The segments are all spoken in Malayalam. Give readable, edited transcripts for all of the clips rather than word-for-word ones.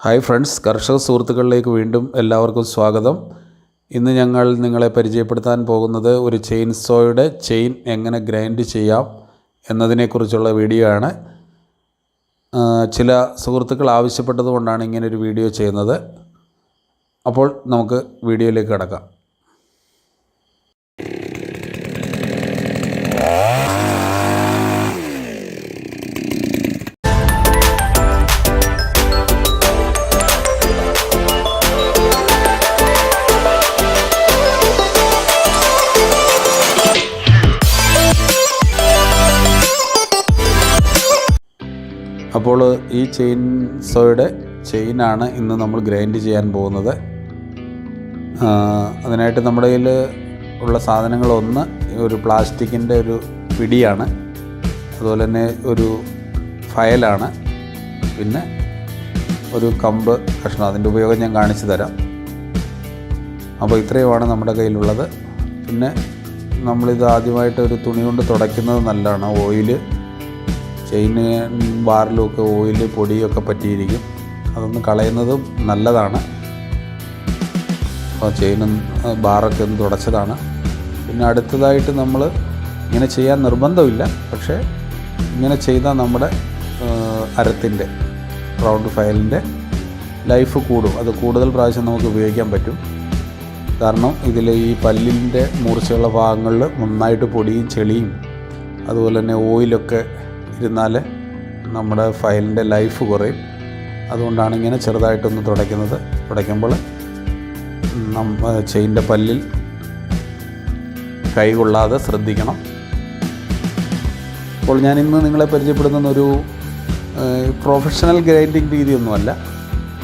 ഹായ് ഫ്രണ്ട്സ്, കർഷക സുഹൃത്തുക്കളിലേക്ക് വീണ്ടും എല്ലാവർക്കും സ്വാഗതം. ഇന്ന് ഞങ്ങൾ നിങ്ങളെ പരിചയപ്പെടുത്താൻ പോകുന്നത് ഒരു ചെയിൻസോയുടെ ചെയിൻ എങ്ങനെ ഗ്രൈൻഡ് ചെയ്യാം എന്നതിനെക്കുറിച്ചുള്ള വീഡിയോ ആണ്. ചില സുഹൃത്തുക്കൾ ആവശ്യപ്പെട്ടതുകൊണ്ടാണ് ഇങ്ങനൊരു വീഡിയോ ചെയ്യുന്നത്. അപ്പോൾ നമുക്ക് വീഡിയോയിലേക്ക് കടക്കാം. അപ്പോൾ ഈ ചെയിൻസോയുടെ ചെയിനാണ് ഇന്ന് നമ്മൾ ഗ്രൈൻഡ് ചെയ്യാൻ പോകുന്നത്. അതിനായിട്ട് നമ്മുടെ കയ്യിൽ ഉള്ള സാധനങ്ങളൊന്ന് ഒരു പ്ലാസ്റ്റിക്കിൻ്റെ ഒരു പിടിയാണ്, അതുപോലെ തന്നെ ഒരു ഫയലാണ്, പിന്നെ ഒരു കമ്പ് കഷ്ണം. അതിൻ്റെ ഉപയോഗം ഞാൻ കാണിച്ചു തരാം. അപ്പോൾ ഇത്രയുമാണ് നമ്മുടെ കയ്യിലുള്ളത്. പിന്നെ നമ്മളിത് ആദ്യമായിട്ട് ഒരു തുണി കൊണ്ട് തുടയ്ക്കുന്നത് നല്ലതാണ്. ഓയില് ചെയിന് ബാറിലുമൊക്കെ ഓയിൽ പൊടിയൊക്കെ പറ്റിയിരിക്കും, അതൊന്ന് കളയുന്നതും നല്ലതാണ്. അപ്പോൾ ചെയിനും ബാറൊക്കെ ഒന്ന് തുടച്ചതാണ്. പിന്നെ അടുത്തതായിട്ട് നമ്മൾ ഇങ്ങനെ ചെയ്യാൻ നിർബന്ധമില്ല, പക്ഷേ ഇങ്ങനെ ചെയ്താൽ നമ്മുടെ അരത്തിൻ്റെ റൗണ്ട് ഫയലിൻ്റെ ലൈഫ് കൂടും. അത് കൂടുതൽ പ്രാവശ്യം നമുക്ക് ഉപയോഗിക്കാൻ പറ്റും. കാരണം ഇതിൽ ഈ പല്ലിൻ്റെ മൂർച്ചയുള്ള ഭാഗങ്ങളിൽ നന്നായിട്ട് പൊടിയും ചെളിയും അതുപോലെ തന്നെ ഓയിലൊക്കെ ഇരുന്നാൽ നമ്മുടെ ഫയലിൻ്റെ ലൈഫ് കുറയും. അതുകൊണ്ടാണ് ഇങ്ങനെ ചെറുതായിട്ടൊന്ന് തുടയ്ക്കുന്നത്. തുടയ്ക്കുമ്പോൾ ചെയിൻ്റെ പല്ലിൽ കൈ കൊള്ളാതെ ശ്രദ്ധിക്കണം. അപ്പോൾ ഞാൻ ഇന്ന് നിങ്ങളെ പരിചയപ്പെടുത്തുന്ന ഒരു പ്രൊഫഷണൽ ഗ്രൈൻഡിങ് രീതിയൊന്നുമല്ല.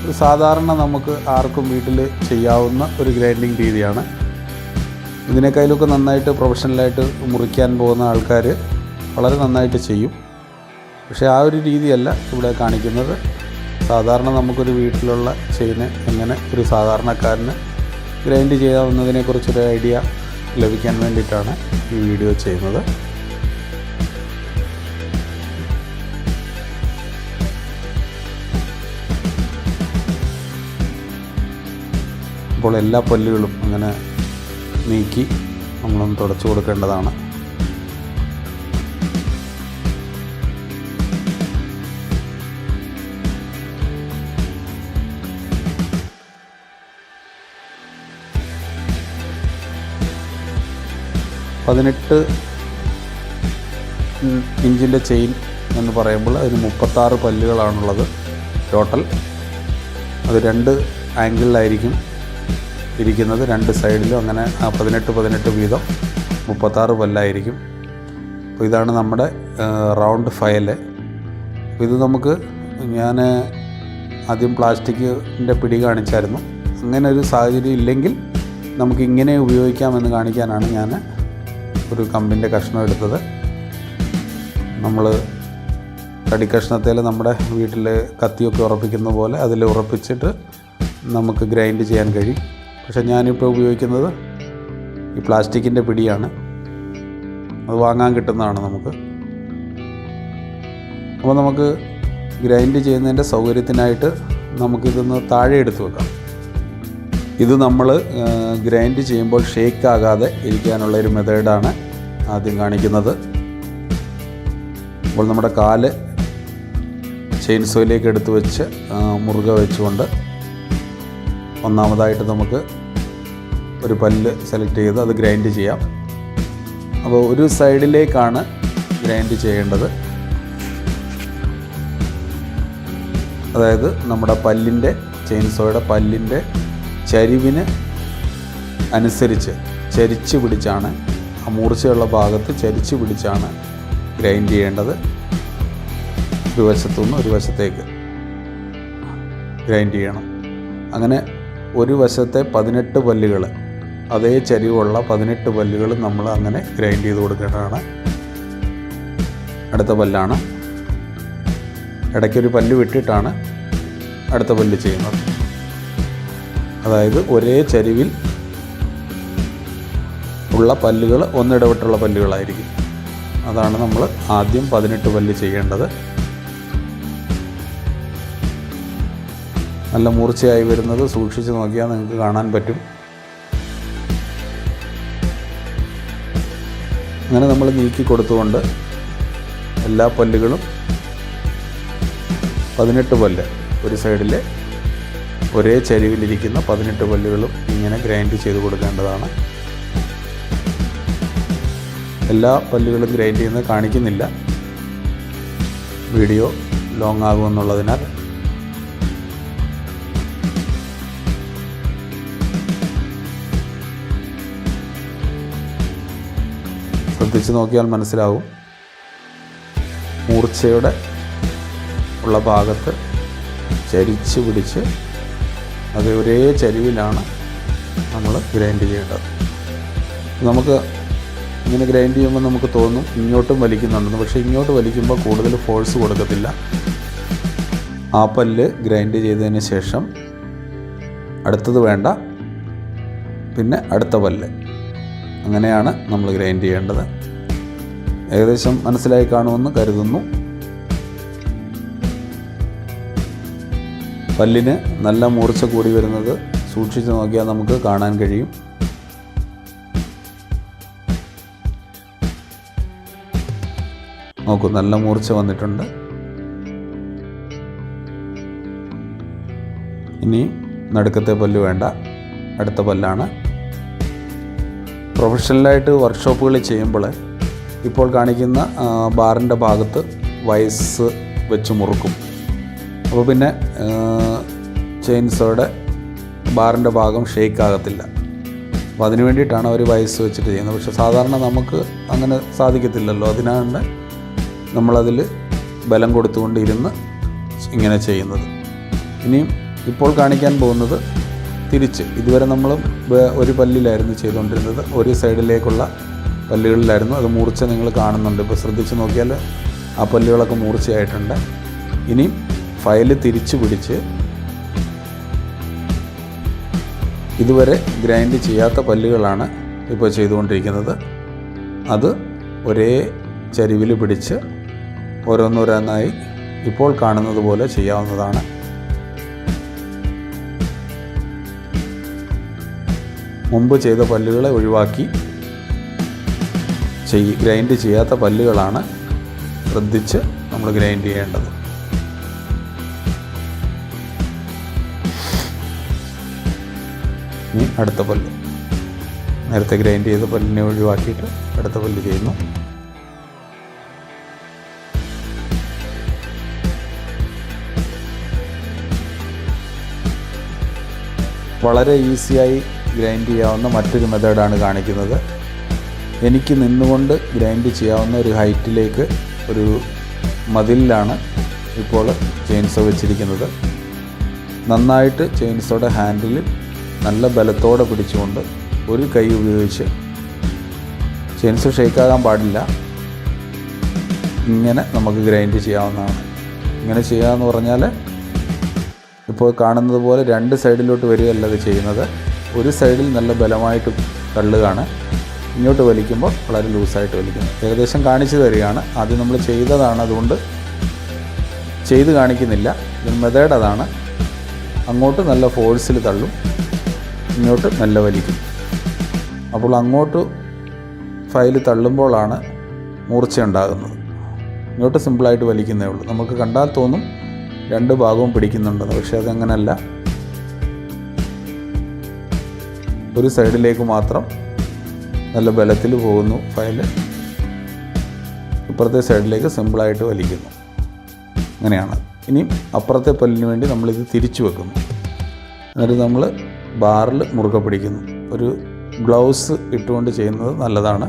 ഒരു സാധാരണ നമുക്ക് ആർക്കും വീട്ടിൽ ചെയ്യാവുന്ന ഒരു ഗ്രൈൻഡിങ് രീതിയാണ്. ഇതിനേക്കാളൊക്കെ നന്നായിട്ട് പ്രൊഫഷണലായിട്ട് മുറിക്കാൻ പോകുന്ന ആൾക്കാർ വളരെ നന്നായിട്ട് ചെയ്യും. പക്ഷേ ആ ഒരു രീതിയല്ല ഇവിടെ കാണിക്കുന്നത്. സാധാരണ നമുക്കൊരു വീട്ടിലുള്ള ചെയിന് എങ്ങനെ ഒരു സാധാരണക്കാരന് ഗ്രൈൻഡ് ചെയ്യാവുന്നതിനെക്കുറിച്ചൊരു ഐഡിയ ലഭിക്കാൻ വേണ്ടിയിട്ടാണ് ഈ വീഡിയോ ചെയ്യുന്നത്. അപ്പോൾ എല്ലാ പല്ലുകളും അങ്ങനെ നീക്കി നമ്മളൊന്ന് തുടച്ചു കൊടുക്കേണ്ടതാണ്. പതിനെട്ട് ഇഞ്ചിൻ്റെ ചെയിൻ എന്ന് പറയുമ്പോൾ അതിന് 36 പല്ലുകളാണുള്ളത് ടോട്ടൽ. അത് 2 ആംഗിളിലായിരിക്കും ഇരിക്കുന്നത്, 2 സൈഡിലും. അങ്ങനെ 18 വീതം 36 പല്ലായിരിക്കും. അപ്പോൾ ഇതാണ് നമ്മുടെ റൗണ്ട് ഫയല്. ഇത് നമുക്ക് ഞാൻ ആദ്യം പ്ലാസ്റ്റിക്കിൻ്റെ പിടി കാണിച്ചായിരുന്നു. അങ്ങനെ ഒരു സാഹചര്യം ഇല്ലെങ്കിൽ നമുക്കിങ്ങനെ ഉപയോഗിക്കാമെന്ന് കാണിക്കാനാണ് ഞാൻ ഒരു കമ്പിൻ്റെ കഷ്ണം എടുത്തത്. നമ്മൾ തടിക്കഷ്ണത്തിൽ നമ്മുടെ വീട്ടിൽ കത്തിയൊക്കെ ഉറപ്പിക്കുന്ന പോലെ അതിൽ ഉറപ്പിച്ചിട്ട് നമുക്ക് ഗ്രൈൻഡ് ചെയ്യാൻ കഴിയും. പക്ഷേ ഞാനിപ്പോൾ ഉപയോഗിക്കുന്നത് ഈ പ്ലാസ്റ്റിക്കിൻ്റെ പിടിയാണ്. അത് വാങ്ങാൻ കിട്ടുന്നതാണ് നമുക്ക്. അപ്പോൾ നമുക്ക് ഗ്രൈൻഡ് ചെയ്യുന്നതിൻ്റെ സൗകര്യത്തിനായിട്ട് നമുക്കിതൊന്ന് താഴെ എടുത്ത് വെക്കാം. ഇത് നമ്മൾ ഗ്രൈൻഡ് ചെയ്യുമ്പോൾ ഷേക്ക് ആകാതെ ഇരിക്കാനുള്ളൊരു മെത്തേഡാണ് ആദ്യം കാണിക്കുന്നത്. അപ്പോൾ നമ്മുടെ കാല് ചെയിൻസോയിലേക്ക് എടുത്ത് വെച്ച് മുറുകെ വെച്ചുകൊണ്ട് ഒന്നാമതായിട്ട് നമുക്ക് ഒരു പല്ല് സെലക്ട് ചെയ്ത് അത് ഗ്രൈൻഡ് ചെയ്യാം. അപ്പോൾ ഒരു സൈഡിലേക്കാണ് ഗ്രൈൻഡ് ചെയ്യേണ്ടത്. അതായത് നമ്മുടെ പല്ലിൻ്റെ ചെയിൻസോയുടെ പല്ലിൻ്റെ ചരിവിന് അനുസരിച്ച് ചരിച്ച് പിടിച്ചാണ്, ആ മൂർച്ചയുള്ള ഭാഗത്ത് ചരിച്ച് പിടിച്ചാണ് ഗ്രൈൻഡ് ചെയ്യേണ്ടത്. ഒരു വശത്തുനിന്ന് ഒരു വശത്തേക്ക് ഗ്രൈൻഡ് ചെയ്യണം. അങ്ങനെ ഒരു വശത്തെ 18 പല്ലുകൾ, അതേ ചരിവുള്ള 18 പല്ലുകൾ നമ്മൾ അങ്ങനെ ഗ്രൈൻഡ് ചെയ്ത് കൊടുക്കേണ്ടതാണ്. അടുത്ത പല്ലാണ്. ഇടയ്ക്കൊരു പല്ല് വിട്ടിട്ടാണ് അടുത്ത പല്ല് ചെയ്യുന്നത്. അതായത് ഒരേ ചരിവിൽ ഉള്ള പല്ലുകൾ ഒന്നിടവിട്ടുള്ള പല്ലുകളായിരിക്കും. അതാണ് നമ്മൾ ആദ്യം 18 പല്ല് ചെയ്യേണ്ടത്. നല്ല മൂർച്ചയായി വരുന്നത് സൂക്ഷിച്ച് നോക്കിയാൽ നിങ്ങൾക്ക് കാണാൻ പറ്റും. അങ്ങനെ നമ്മൾ നീക്കി കൊടുത്തുകൊണ്ട് എല്ലാ പല്ലുകളും 18 പല്ല് ഒരു സൈഡിലെ ഒരേ ചരിവിലിരിക്കുന്ന 18 പല്ലുകളും ഇങ്ങനെ ഗ്രൈൻഡ് ചെയ്ത് കൊടുക്കേണ്ടതാണ്. എല്ലാ പല്ലുകളും ഗ്രൈൻഡ് ചെയ്യുന്നത് കാണിക്കുന്നില്ല, വീഡിയോ ലോങ് ആകുമെന്നുള്ളതിനാൽ. ശ്രദ്ധിച്ച് നോക്കിയാൽ മനസ്സിലാവും, മൂർച്ചയുടെ ഉള്ള ഭാഗത്ത് ചരിച്ച് പിടിച്ച് അത് ഒരേ ചരിവിലാണ് നമ്മൾ ഗ്രൈൻഡ് ചെയ്യേണ്ടത്. നമുക്ക് ഇങ്ങനെ ഗ്രൈൻഡ് ചെയ്യുമ്പോൾ നമുക്ക് തോന്നും ഇങ്ങോട്ടും വലിക്കുന്നുണ്ടെന്ന്, പക്ഷേ ഇങ്ങോട്ട് വലിക്കുമ്പോൾ കൂടുതൽ ഫോഴ്സ് കൊടുക്കത്തില്ല. ആ പല്ല് ഗ്രൈൻഡ് ചെയ്തതിന് ശേഷം അടുത്തത് വേണ്ട, പിന്നെ അടുത്ത പല്ല്, അങ്ങനെയാണ് നമ്മൾ ഗ്രൈൻഡ് ചെയ്യേണ്ടത്. ഏകദേശം മനസ്സിലായി കാണുമെന്ന് കരുതുന്നു. പല്ലിന് നല്ല മൂർച്ച കൂടി വരുന്നത് സൂക്ഷിച്ച് നോക്കിയാൽ നമുക്ക് കാണാൻ കഴിയും. നോക്കൂ, നല്ല മൂർച്ച വന്നിട്ടുണ്ട്. ഇനി നടുക്കത്തെ പല്ല് വേണ്ട, അടുത്ത പല്ലാണ്. പ്രൊഫഷണലായിട്ട് വർക്ക്ഷോപ്പുകളിൽ ചെയ്യുമ്പോൾ ഇപ്പോൾ കാണിക്കുന്ന ബാറിൻ്റെ ഭാഗത്ത് വയസ്സ് വെച്ച് മുറുക്കും. അപ്പോൾ പിന്നെ ചെയിൻസോയുടെ ബാറിൻ്റെ ഭാഗം ഷേക്ക് ആകത്തില്ല. അപ്പോൾ അതിന് വേണ്ടിയിട്ടാണ് അവർ വയസ്സ് വെച്ചിട്ട് ചെയ്യുന്നത്. പക്ഷേ സാധാരണ നമുക്ക് അങ്ങനെ സാധിക്കത്തില്ലല്ലോ, അതിനാണ് നമ്മളതിൽ ബലം കൊടുത്തുകൊണ്ട് ഇരുന്ന് ഇങ്ങനെ ചെയ്യുന്നത്. ഇനിയും ഇപ്പോൾ കാണിക്കാൻ പോകുന്നത് തിരിച്ച്. ഇതുവരെ നമ്മൾ ഒരു പല്ലിലായിരുന്നു ചെയ്തുകൊണ്ടിരുന്നത്, ഒരു സൈഡിലേക്കുള്ള പല്ലുകളിലായിരുന്നു. അത് മൂർച്ച നിങ്ങൾ കാണുന്നുണ്ട്. ഇപ്പോൾ ശ്രദ്ധിച്ച് നോക്കിയാൽ ആ പല്ലുകളൊക്കെ മൂർച്ചയായിട്ടുണ്ട്. ഇനി ഫയൽ തിരിച്ച് പിടിച്ച് ഇതുവരെ ഗ്രൈൻഡ് ചെയ്യാത്ത പല്ലുകളാണ് ഇപ്പോൾ ചെയ്തുകൊണ്ടിരിക്കുന്നത്. അത് ഒരേ ചരിവിൽ പിടിച്ച് ഓരോന്നോരോന്നായി ഇപ്പോൾ കാണുന്നത് പോലെ ചെയ്യാവുന്നതാണ്. മുമ്പ് ചെയ്ത പല്ലുകളെ ഒഴിവാക്കി ഗ്രൈൻഡ് ചെയ്യാത്ത പല്ലുകളാണ് ശ്രദ്ധിച്ച് നമ്മൾ ഗ്രൈൻഡ് ചെയ്യേണ്ടത്. ഇനി അടുത്ത പല്ല്, നേരത്തെ ഗ്രൈൻഡ് ചെയ്ത പല്ലിനെ ഒഴിവാക്കിയിട്ട് അടുത്ത പല്ല് ചെയ്യുന്നു. വളരെ ഈസിയായി ഗ്രൈൻഡ് ചെയ്യാവുന്ന മറ്റൊരു മെത്തേഡാണ് കാണിക്കുന്നത്. എനിക്ക് നിന്നുകൊണ്ട് ഗ്രൈൻഡ് ചെയ്യാവുന്ന ഒരു ഹൈറ്റിലേക്ക് ഒരു മതിലിലാണ് ഇപ്പോൾ ചെയിൻസോ വെച്ചിരിക്കുന്നത്. നന്നായിട്ട് ചെയിൻസോയുടെ ഹാൻഡിൽ നല്ല ബലത്തോടെ പിടിച്ചുകൊണ്ട് ഒരു കൈ ഉപയോഗിച്ച്, ചെയിൻസോ ഷേക്കാകാൻ പാടില്ല, ഇങ്ങനെ നമുക്ക് ഗ്രൈൻഡ് ചെയ്യാവുന്നതാണ്. ഇങ്ങനെ ചെയ്യാമെന്ന് പറഞ്ഞാൽ ഇപ്പോൾ കാണുന്നത് പോലെ രണ്ട് സൈഡിലോട്ട് വരികയല്ല ഇത് ചെയ്യുന്നത്. ഒരു സൈഡിൽ നല്ല ബലമായിട്ട് തള്ളുകയാണ്, ഇങ്ങോട്ട് വലിക്കുമ്പോൾ വളരെ ലൂസായിട്ട് വലിക്കുന്നു. ഏകദേശം കാണിച്ചു തരികയാണ്. ആദ്യം നമ്മൾ ചെയ്തതാണ്, അതുകൊണ്ട് ചെയ്ത് കാണിക്കുന്നില്ല. മെത്തേഡ് അതാണ്. അങ്ങോട്ട് നല്ല ഫോഴ്സിൽ തള്ളും, ഇങ്ങോട്ട് നല്ല വലിക്കും. അപ്പോൾ അങ്ങോട്ട് ഫയൽ തള്ളുമ്പോഴാണ് മൂർച്ച ഉണ്ടാകുന്നത്. ഇങ്ങോട്ട് സിമ്പിളായിട്ട് വലിക്കുന്നേ ഉള്ളൂ. നമുക്ക് കണ്ടാൽ തോന്നും രണ്ട് ഭാഗവും പിടിക്കുന്നുണ്ടെന്ന്, പക്ഷേ അതങ്ങനല്ല. ഒരു സൈഡിലേക്ക് മാത്രം നല്ല ബലത്തിൽ പോകുന്നു ഫയൽ, ഇപ്പുറത്തെ സൈഡിലേക്ക് സിമ്പിളായിട്ട് വലിക്കുന്നു. അങ്ങനെയാണ്. ഇനി അപ്പുറത്തെ പല്ലിന് വേണ്ടി നമ്മളിത് തിരിച്ചു വെക്കുന്നു. എന്നിട്ട് നമ്മൾ ബാറിൽ മുറുകെ പിടിക്കുന്നു. ഒരു ഗ്ലൗസ് ഇട്ടുകൊണ്ട് ചെയ്യുന്നത് നല്ലതാണ്.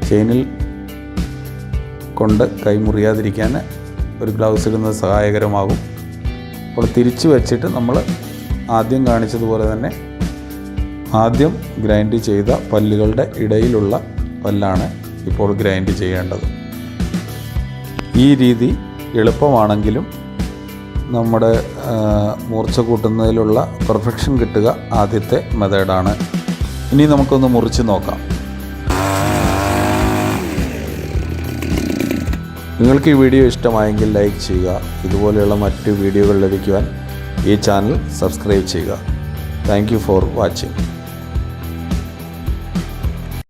ചെയിനിൽ കൊണ്ട് കൈ മുറിയാതിരിക്കാൻ ഒരു ഗ്ലൗസ് ഇടുന്നത് സഹായകരമാകും. അപ്പോൾ തിരിച്ചു വെച്ചിട്ട് നമ്മൾ ആദ്യം കാണിച്ചതുപോലെ തന്നെ ആദ്യം ഗ്രൈൻഡ് ചെയ്ത പല്ലുകളുടെ ഇടയിലുള്ള പല്ലാണ് ഇപ്പോൾ ഗ്രൈൻഡ് ചെയ്യേണ്ടത്. ഈ രീതി എളുപ്പമാണെങ്കിലും നമ്മുടെ മൂർച്ച കൂട്ടുന്നതിലുള്ള പെർഫെക്ഷൻ കിട്ടുക ആദ്യത്തെ മെത്തേഡാണ്. ഇനി നമുക്കൊന്ന് മുറിച്ച് നോക്കാം. നിങ്ങൾക്ക് ഈ വീഡിയോ ഇഷ്ടമായെങ്കിൽ ലൈക്ക് ചെയ്യുക. ഇതുപോലെയുള്ള മറ്റ് വീഡിയോകൾ ലഭിക്കുവാൻ ഈ ചാനൽ സബ്സ്ക്രൈബ് ചെയ്യുക. Thank you for watching.